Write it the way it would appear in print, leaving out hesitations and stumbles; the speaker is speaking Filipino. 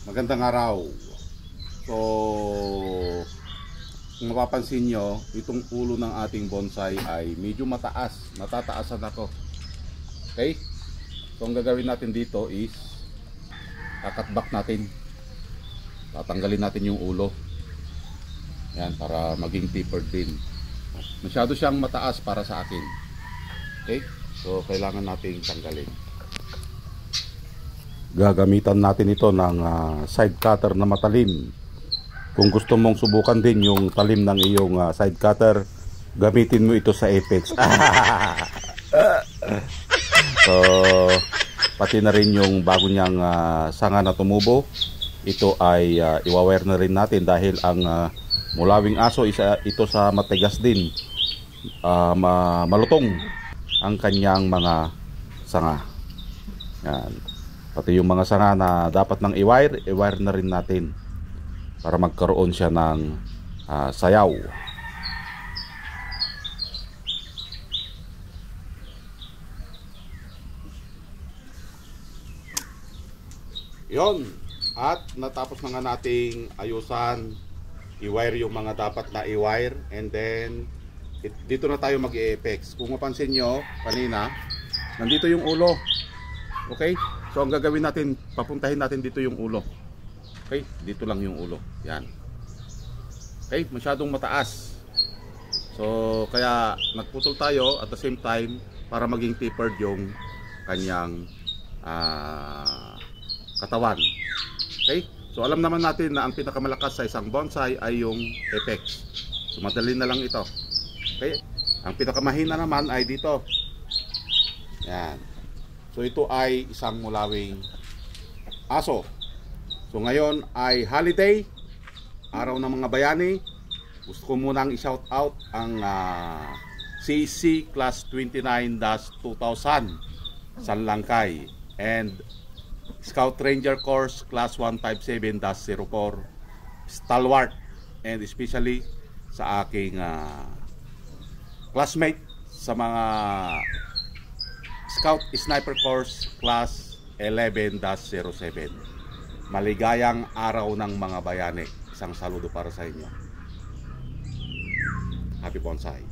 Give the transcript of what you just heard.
Magandang araw. So, kung mapapansin nyo, itong ulo ng ating bonsai ay medyo mataas. Natataasan ako. Okay? So, ang gagawin natin dito is cut back natin. Tatanggalin natin yung ulo. Yan, para maging tapered din. Masyado siyang mataas para sa akin. Okay? So, kailangan nating tanggalin. Gagamitan natin ito ng side cutter na matalim. Kung gusto mong subukan din yung talim ng iyong side cutter, gamitin mo ito sa Apex. So, pati na rin yung bago niyang sanga na tumubo, ito ay iwawire na rin natin dahil ang mulawing aso ito sa matigas din, malutong ang kanyang mga sanga. Yan. Pati yung mga sanga na dapat nang i-wire na rin natin para magkaroon siya ng sayaw. Yon. At natapos na nga nating ayusan, i-wire yung mga dapat na i-wire, and then dito na tayo mag-i-apex. Kung mapansin nyo kanina, nandito yung ulo. Okay? So ang gagawin natin, papuntahin natin dito yung ulo. Okay? Dito lang yung ulo. Yan. Okay? Masyadong mataas. So kaya nagputol tayo at the same time para maging tapered yung kanyang katawan. Okay? So alam naman natin na ang pinakamalakas sa isang bonsai ay yung apex. So madali na lang ito. Okay? Ang pinakamahina naman ay dito. Yan. So ito ay isang mulawing aso. So ngayon ay holiday, araw ng mga bayani. Gusto ko munang i-shout out ang CC Class 29-2000 Sanlangkay and Scout Ranger Course Class 157-04 Stalwart, and especially sa aking classmate sa mga Scout Sniper Course Class 11-07. Maligayang araw ng mga bayani. Isang saludo para sa inyo. Happy Bonsai.